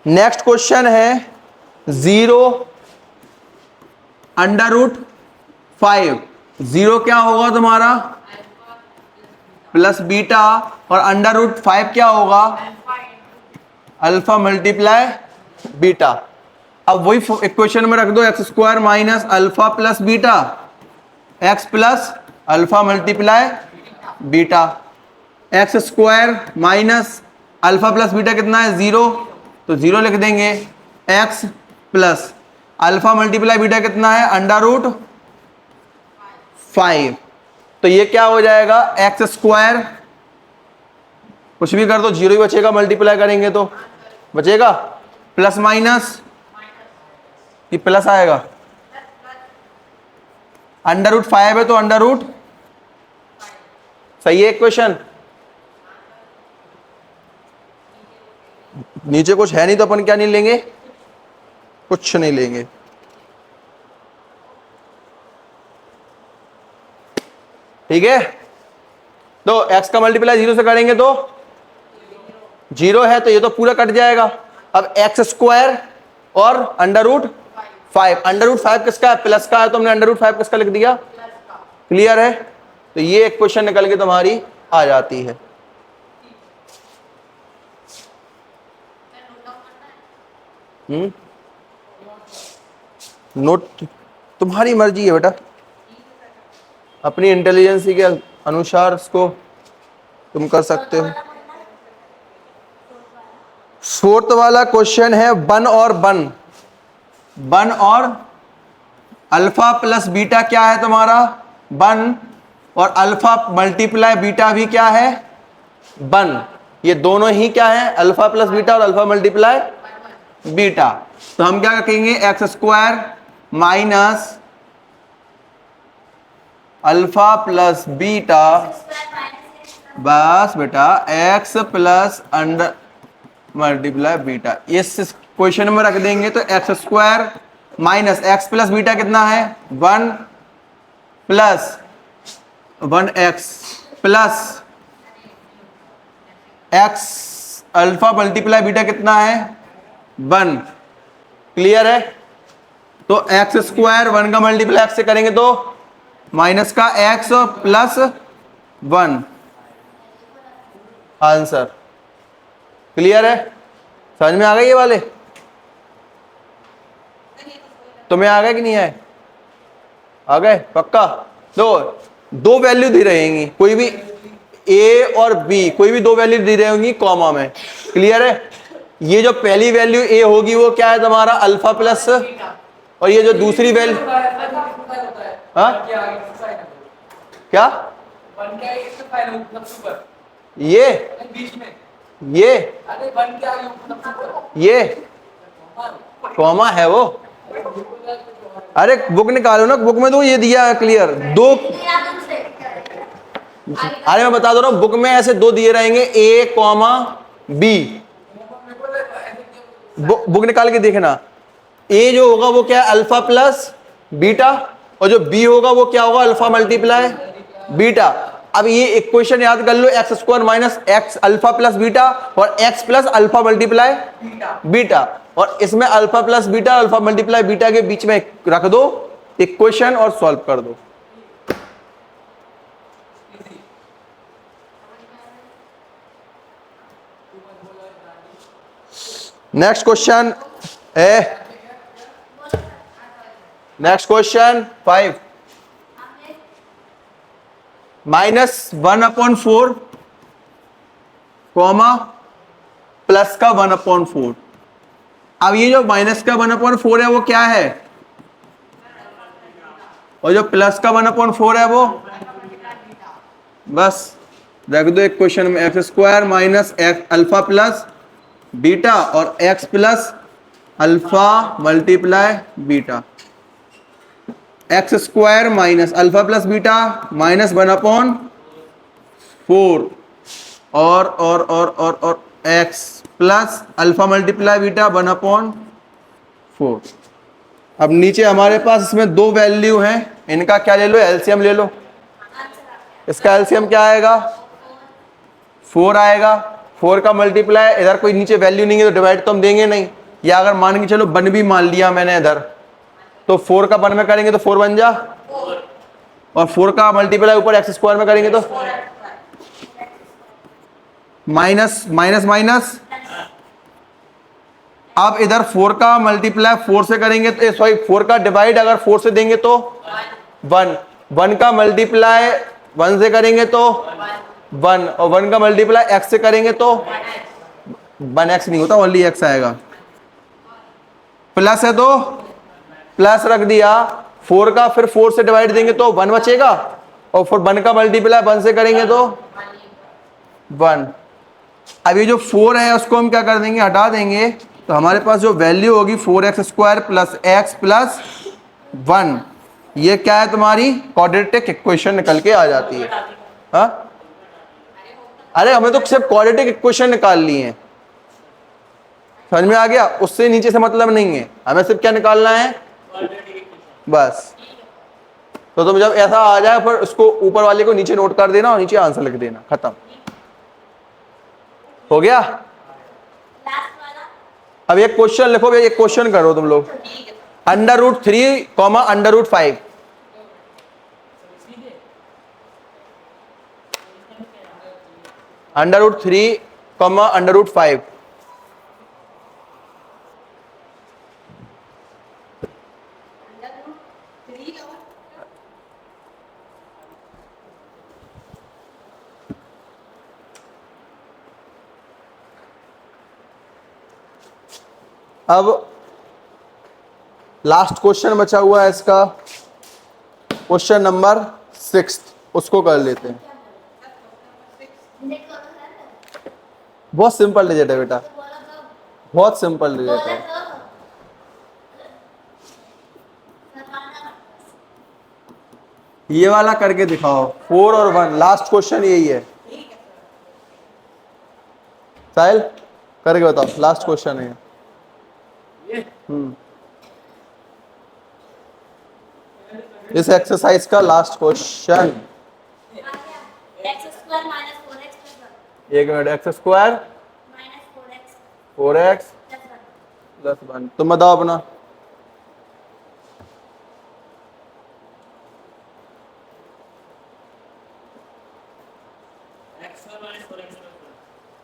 नेक्स्ट क्वेश्चन है 0 √5। 0 क्या होगा तुम्हारा प्लस बीटा, और √5 क्या होगा अल्फा मल्टीप्लाई बीटा। अब वही इक्वेशन में रख दो, x square minus alpha plus beta, x plus alpha multiply beta. X square minus alpha plus beta कितना है 0, तो 0 लिख देंगे। X plus alpha multiply beta कितना है √5, तो ये क्या हो जाएगा एक्स स्क्वायर, कुछ भी कर दो 0 ही बचेगा, मल्टीप्लाई करेंगे तो बचेगा, प्लस माइनस ये प्लस आएगा, √5 है तो √ सही है इक्वेशन। नीचे कुछ है नहीं तो अपन क्या नहीं लेंगे, कुछ नहीं लेंगे। ठीक है, तो x का मल्टीप्लाई 0 से करेंगे तो 0 है तो ये तो पूरा कट जाएगा। अब एक्स स्क्वायर और √5, √5 किसका है, प्लस का है, तो हमने √5 किसका लिख दिया, क्लियर है। तो ये एक क्वेश्चन निकल के तुम्हारी आ जाती है। नोट तुम्हारी मर्जी है बेटा, अपनी इंटेलिजेंस के अनुसार इसको तुम कर सकते हो। 4th वाला क्वेश्चन है 1 और 1 और अल्फा प्लस बीटा क्या है तुम्हारा 1, और अल्फा मल्टीप्लाई बीटा भी क्या है 1। ये दोनों ही क्या है, अल्फा प्लस बीटा और अल्फा मल्टीप्लाई बीटा। तो हम क्या कहेंगे, x square minus alpha plus beta, बस बेटा x plus under multiply beta. इस क्वेश्चन में रख देंगे तो x square minus x plus beta कितना है 1 plus 1x plus x alpha multiply beta कितना है 1, क्लियर है। तो एक्स स्क्वायर 1 का मल्टीप्लाई एक्स से करेंगे तो माइनस का x प्लस 1, आंसर क्लियर है। समझ में आ गए ये वाले, तुम्हें आ गए कि नहीं आए, आ गए पक्का। दो वैल्यू दी रहेंगी, कोई भी a और b, कोई भी 2 वैल्यू दी रहेंगी कॉमा में, क्लियर है। ये जो पहली वैल्यू a होगी वो क्या है तुम्हारा अल्फा प्लस, और ये जो दूसरी वैल्यू हाँ क्या, ये कॉमा है वो। अरे बुक निकालो ना, बुक में तो ये दिया है क्लियर 2। अरे मैं बता दो रहा हूं, बुक में ऐसे 2 दिए रहेंगे a कॉमा b। बुक निकाल के देखना, a जो होगा वो क्या है अल्फा प्लस बीटा, और जो b होगा वो क्या होगा अल्फा मल्टीप्लाई बीटा। अब ये इक्वेशन याद कर लो, x square minus x alpha plus beta और x plus alpha multiply beta, और इसमें alpha plus beta alpha multiply beta के बीच में रख दो इक्वेशन और सॉल्व कर दो। नेक्स्ट क्वेश्चन ए, नेक्स्ट क्वेश्चन 5 -1/4 कॉमा प्लस का 1/4। अब ये जो माइनस का 1/4 है वो क्या है, और जो प्लस का 1/4 है वो, बस रख दो एक क्वेश्चन में, x square minus x alpha plus beta और x plus alpha multiply beta. X square minus alpha plus beta minus 1/4 और x plus alpha multiply beta 1/4। अब नीचे हमारे पास इसमें दो वैल्यू हैं, इनका क्या ले लो, एलसीएम ले लो। इसका एलसीएम क्या आएगा, 4 आएगा। 4 का मल्टीप्लाई, इधर कोई नीचे वैल्यू नहीं है तो डिवाइड तो हम देंगे नहीं, या अगर मान के चलो 1 भी मान लिया मैंने इधर, तो 4 का 1 में करेंगे तो 4 बन जा, और 4 का मल्टीप्लाई ऊपर एक्स स्क्वायर में करेंगे तो माइनस माइनस माइनस। अब इधर 4 का मल्टीप्लाई 4 से करेंगे तो सॉरी 4 का डिवाइड अगर 4 से देंगे तो 1, 1 का मल्टीप्लाई 1 से करेंगे तो 1, और 1 का मल्टीप्लाई x से करेंगे तो 1x नहीं होता, ओनली x आएगा। प्लस है तो प्लस रख दिया, 4 का फिर 4 से डिवाइड देंगे तो 1 बचेगा, और फिर 1 का मल्टीप्लाई 1 से करेंगे तो 1। अब ये जो 4 है उसको हम क्या कर देंगे, हटा देंगे, तो हमारे पास जो वैल्यू होगी 4x square plus x plus 1, ये क्या है तुम्हारी क्वाड्रेटिक इक्वेशन निकल के आ जाती है। हाँ, अरे हमें तो सिर्फ क्वाड्रेटिक इक्वेशन निकाल ली है, समझ में आ गया, उससे नीचे से मतलब नहीं है, हमें सिर्फ क्या निकालना है बस। तो तुम जब ऐसा आ जाए फिर उसको ऊपर वाले को नीचे नोट कर देना और नीचे आंसर लिख देना, खत्म हो गया। अब एक क्वेश्चन लिखो भैया, एक क्वेश्चन करो तुम लोग, √3 कॉमा √5। √3 कॉमा √5। अब लास्ट क्वेश्चन बचा हुआ है इसका, क्वेश्चन नंबर 6, उसको कर लेते हैं। बहुत सिंपल रिजल्ट है बेटा, बहुत सिंपल रिजल्ट है। ये वाला करके दिखाओ, 4 और 1, लास्ट क्वेश्चन यही है। साहिल करके बताओ, लास्ट क्वेश्चन है। इस एक्सरसाइज का लास्ट क्वेश्चन। एक minute, x square -4x 4x plus 1, तुम बताओ अपना।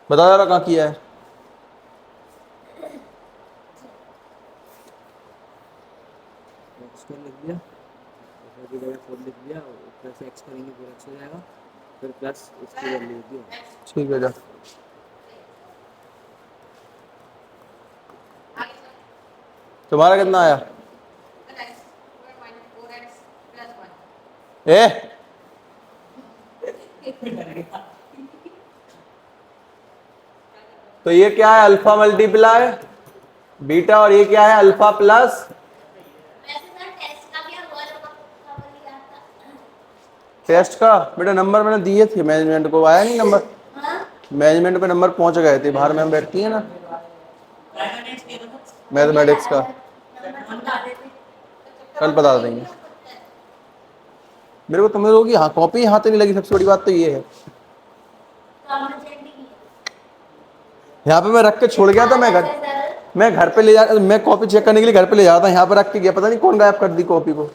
बता जरा कहाँ किया है। लिख दिया, की जगह 4 लिख दिया, प्लस x करेंगे 4x हो जाएगा, फिर प्लस इसकी वैल्यू लिख दिया। ठीक है, जा तुम्हारा कितना आया ए? तो ये क्या है, अल्फा मल्टीप्लाई बीटा, और ये क्या है, अल्फा प्लस। टेस्ट का बेटा नंबर मैंने दिए थे, मैनेजमेंट को आया नहीं नंबर, मैनेजमेंट पे नंबर पहुंच गए थे, बाहर मैम बैठती है ना मैथमेटिक्स का, कल बता देंगे मेरे को। तुम लोगों की हाँ कॉपी हाथ नहीं लगी, सबसे बड़ी बात तो ये है। यहाँ पे मैं रख के छोड़ गया था, मैं घर पे ले जा, मैं कॉपी चेक करने के लिए घर पे ले जाता, यहाँ पे रख के गया, पता नहीं कौन गायब कर दी कॉपी को।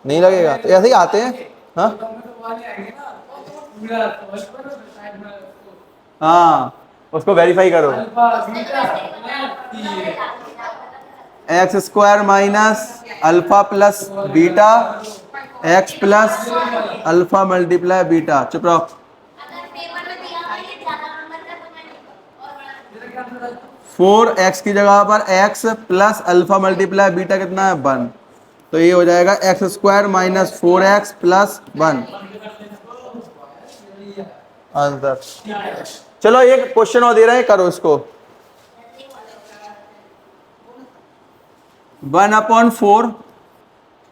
नहीं लगेगा तो ऐसे ही आते हैं। हाँ हाँ उसको वेरीफाई करो। X square minus alpha plus beta x plus alpha multiply beta. चुप रहो। 4x की जगह पर x plus alpha multiply beta कितना है 1। तो ये हो जाएगा x square minus 4x plus 1 answer. चलो एक क्वेश्चन और दे रहे हैं, करो इसको। 1/4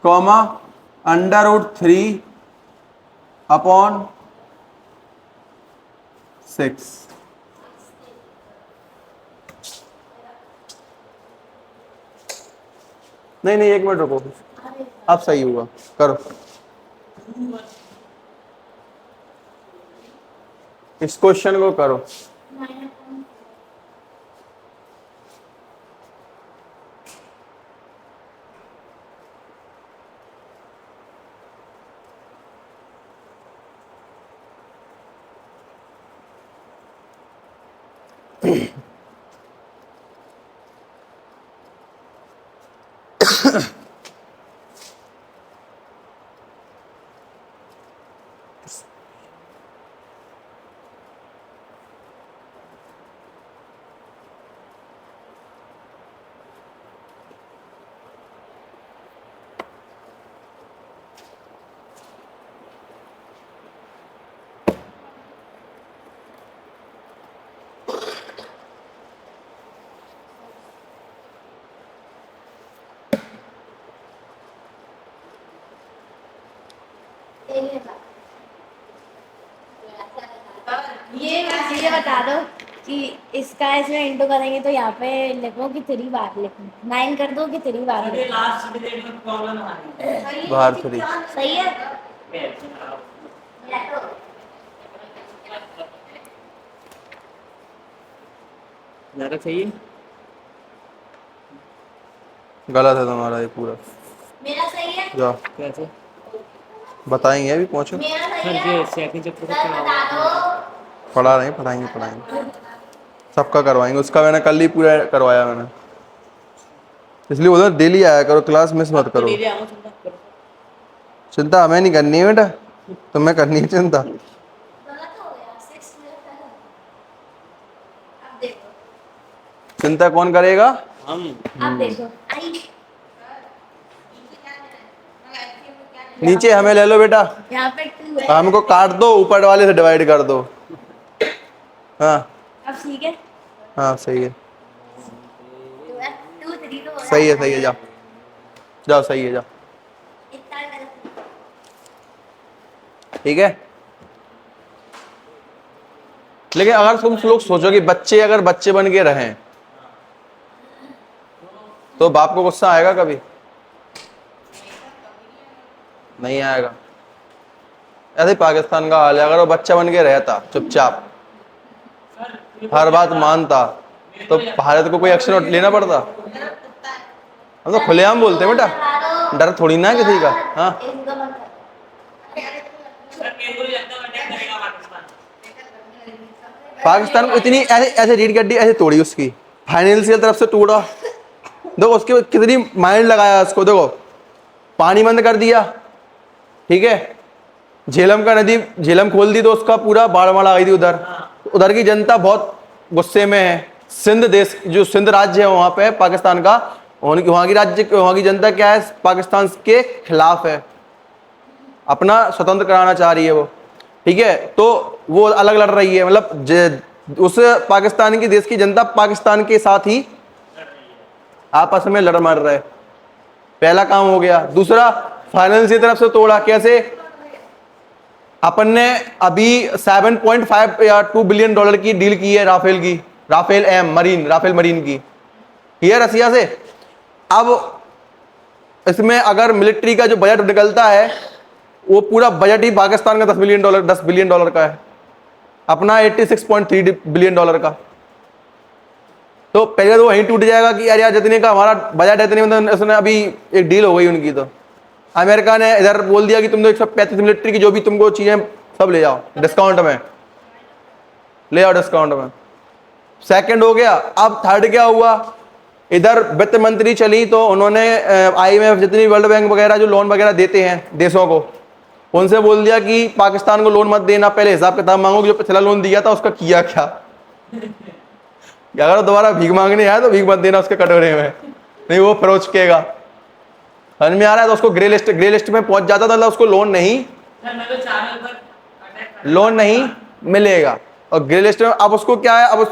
कॉमा √3 अपॉन 6। नहीं नहीं, 1 मिनट रुको, अब सही हुआ, करो। इस क्वेश्चन को करो। ये बता दो कि इसका इसमें इंटू करेंगे तो यहाँ पे लिखो कि 3 बार लिखो, 9 कर दो कि 3 बार लिखो। लास्ट डिजिट में प्रॉब्लम आ रही है। बाहर 3 सही है। ज़्यादा सही है। गलत है तुम्हारा ये पूरा। मेरा सही है। जाओ कैसे? बताएंगे, अभी पहुंचो। मेरा सर सही है। ये सेकंड चैप्टर का सर बता दो। पढ़ा रहे हैं, पढ़ाएंगे सबका करवाएंगे। उसका मैंने कल ही पूरा करवाया मैंने, इसलिए उधर डेली आया करो, क्लास मिस मत करो। चिंता हमें नहीं करनी है बेटा, तुम्हें करनी है चिंता। गलत हो गया 6 मिनट है। अब देखो, चिंता कौन करेगा? हम अब देखो आई नीचे हमें ले लो बेटा, यहाँ पे 2 है। हमको काट दो, ऊपर वाले से डिवाइड कर दो। हाँ अब ठीक है। हाँ सही है, 2 है, 2 3 तो हो रहा सही है, सही है, जाओ जाओ, सही है, जाओ। इतना गलत। ठीक है। लेकिन अगर तुम लोग सोचो कि बच्चे अगर बच्चे बन के रहें तो बाप को गुस्सा आएगा कभी? नहीं आएगा। ऐसे ही पाकिस्तान का हाल है, अगर वो बच्चा बन के रहता चुपचाप, हर बात मानता, तो भारत को कोई एक्शन लेना पड़ता? हम तो खुलेआम बोलते हैं बेटा, डर थोड़ी ना है किसी का। हाँ पाकिस्तान को इतनी ऐसे ऐसे रीड गड्डी ऐसे तोड़ी, उसकी फाइनेंशियल तरफ से तोड़ा। देखो उसके कितनी माइंड लगाया उसको, देखो पानी बंद कर दिया, ठीक है, झेलम का नदी झेलम खोल दी तो उसका पूरा बाढ़ आ गई थी उधर। उधर की जनता बहुत गुस्से में है। सिंध देश, जो सिंध राज्य है वहां पे पाकिस्तान का, वहां की जनता क्या है, पाकिस्तान के खिलाफ है, अपना स्वतंत्र कराना चाह रही है वो, ठीक है। तो वो अलग लड़ रही है, मतलब उस पाकिस्तान की देश की जनता पाकिस्तान के साथ ही आपस में लड़ मर रहे। पहला काम हो गया। दूसरा, फाइनेंस की तरफ से तोड़ा। कैसे? अपन ने अभी 7.5 या 2 बिलियन डॉलर की डील की है राफेल की, राफेल मरीन की, ठीक है, रसिया से। अब इसमें अगर मिलिट्री का जो बजट निकलता है वो पूरा बजट ही पाकिस्तान का 10 बिलियन डॉलर का है, अपना 86.3 बिलियन डॉलर का। तो पहले तो वहीं टूट जाएगा कि यार जितने का हमारा बजट है इतने, मतलब इसने अभी एक डील हो गई उनकी। तो अमेरिका ने इधर बोल दिया कि तुम तो 135 मिलिट्री की जो भी तुमको चीजें सब ले जाओ डिस्काउंट में, ले आओ डिस्काउंट में। सेकंड हो गया। अब थर्ड क्या हुआ, इधर वित्त मंत्री चली तो उन्होंने IMF जितनी वर्ल्ड बैंक वगैरह जो लोन वगैरह देते हैं देशों को, उनसे बोल दिया कि पाकिस्तान को लोन मत देना, पहले हिसाब किताब मांगो कि जो पिछला लोन दिया था उसका किया क्या। अगर दोबारा भीख मांगने आया तो भीख मत देना उसके कटोरे में, नहीं वो फिर चुकेगा। समझ में आ रहा है? तो उसको ग्रे लिस्ट में पहुंच जाता था, मतलब उसको लोन नहीं मिलेगा। और ग्रे लिस्ट में अब उसको क्या है, अब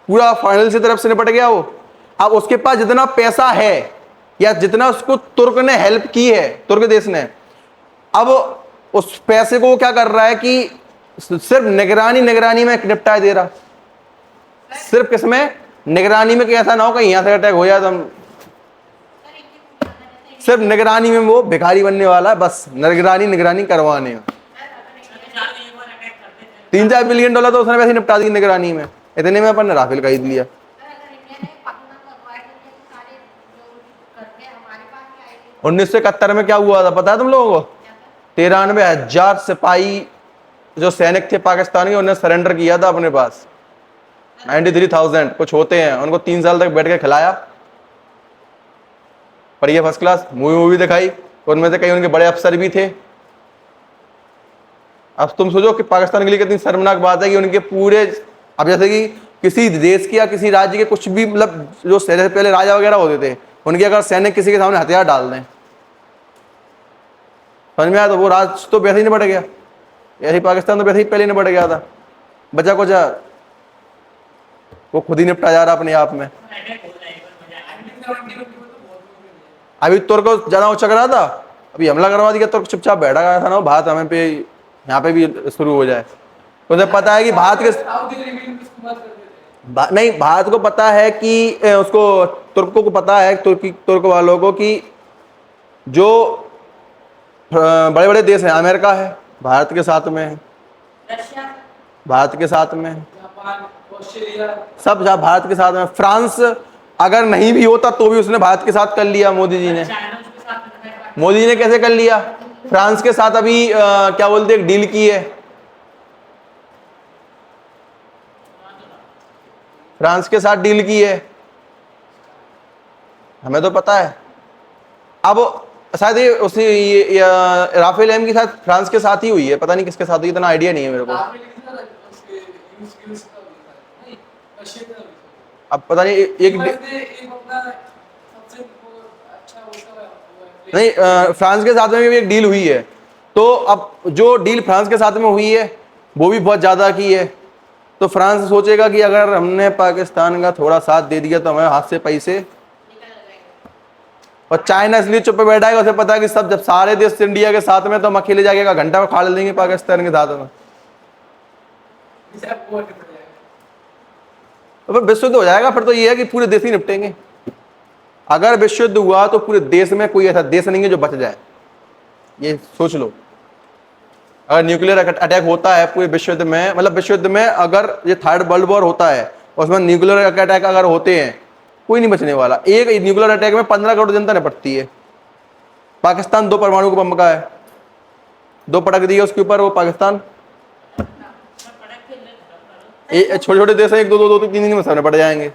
पूरा फाइनल से तरफ से निपट गया वो। अब उसके पास जितना पैसा है या जितना उसको तुर्क ने हेल्प की है, तुर्क देश ने, अब उस पैसे को क्या कर रहा है कि सिर्फ निगरानी में निपटा दे रहा। सिर्फ किसमें? निगरानी में, कि ऐसा ना हो कहीं यहां से अटैक हो जाए तो हम, सिर्फ निगरानी में वो भिखारी बनने वाला है, बस निगरानी करवाने में। $3-4 बिलियन तो उसने वैसे निपटा दी निगरानी में, इतने में अपन ने राफेल खरीद लिया। 1971 में क्या हुआ था पता है तुम लोगों को? 93,000 सिपाही जो सैनिक थे पाकिस्तान के, उन्हें सरेंडर किया था अपने पास। 93,000 कुछ होते हैं, उनको 3 साल तक बैठ के खिलाया, पर ये फर्स्ट क्लास मूवी दिखाई, उनमें से कई उनके बड़े अफसर भी थे। अब तुम सोचो कि पाकिस्तान के लिए कितनी शर्मनाक बात है कि उनके पूरे, अब जैसे कि किसी देश के या किसी राज्य के कुछ भी, मतलब जो पहले राजा वगैरह होते थे, उनके अगर सैनिक किसी के सामने हथियार डाल दें, समझ में आया, तो वो राज तो वैसे ही निपट गया। ऐसे ही पाकिस्तान तो वैसे ही पहले निपट गया था, बचा कुछ वो खुद ही निपटा जा रहा अपने आप में। अभी तुर्क को ज्यादा उचक रहा था, अभी हमला करवा दिया, तुर्क चुपचाप बैठा गया था ना, बात हमें पे यहाँ पे भी शुरू हो जाए। उसे पता है कि भारत के नहीं, भारत को पता है कि उसको, तुर्कों को पता है, तुर्क वालों को, कि जो बड़े बड़े देश हैं, अमेरिका है भारत के साथ में है, भारत के साथ में है, सब जहाँ भारत के साथ में। फ्रांस अगर नहीं भी होता तो भी उसने भारत के साथ कर लिया मोदी जी ने। मोदी जी ने कैसे कर लिया? फ्रांस के साथ अभी क्या बोलते एक डील की है, फ्रांस के साथ डील की है, हमें तो पता है। अब शायद ये उसी राफेल एम के साथ फ्रांस के साथ ही हुई है, पता नहीं किसके साथ हुई, इतना आइडिया नहीं है मेरे को। अब पता नहीं एक नहीं, फ्रांस के साथ में भी एक डील हुई है, तो अब जो डील फ्रांस के साथ में हुई है वो भी बहुत ज्यादा की है, तो फ्रांस सोचेगा कि अगर हमने पाकिस्तान का थोड़ा साथ दे दिया तो हमारे हाथ से पैसे। और चाइना इसलिए चुप बैठा है, उसे पता है कि सब, जब सारे देश इंडिया के साथ में, तो हम अकेले जाके का घंटा में खा लेंगे पाकिस्तान के साथ में, तो फिर विश्व युद्ध हो जाएगा। फिर तो ये है कि पूरे देश ही निपटेंगे। अगर विश्व युद्ध हुआ तो पूरे देश में कोई ऐसा देश नहीं है जो बच जाए, ये सोच लो। अगर न्यूक्लियर अटैक होता है पूरे विश्व युद्ध में, मतलब विश्व युद्ध में अगर ये थर्ड वर्ल्ड वॉर होता है, उसमें न्यूक्लियर अटैक अगर होते हैं, कोई नहीं बचने वाला। एक न्यूक्लियर अटैक में 15 करोड़ जनता निपटती है। पाकिस्तान 2 परमाणु बम का है, 2 पटक दिए उसके ऊपर, वो पाकिस्तान छोटे छोटे देश हैं, 1-2-2-3 दिन में सब निपट जाएंगे।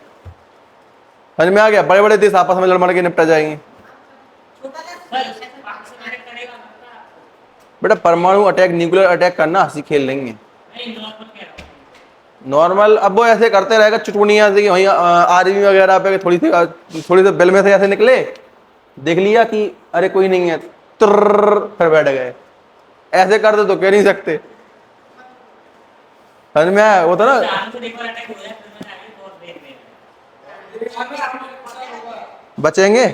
समझ में आ गया? बड़े बड़े देश आपस में लड़ मड़ के निपटा जाएंगे। बेटा परमाणु अटैक, न्यूक्लियर अटैक करना हंसी खेल लेंगे नॉर्मल। अब वो ऐसे करते रहेगा चुटपुनिया से कि वहीं आर्मी वगैरह पे थोड़ी सी बिल में से ऐसे निकले, देख लिया कि अरे कोई नहीं है, तुर्र फिर बैठ गए। ऐसे करते तो कह नहीं सकते। समझ में आया? वो तो ना बचेंगे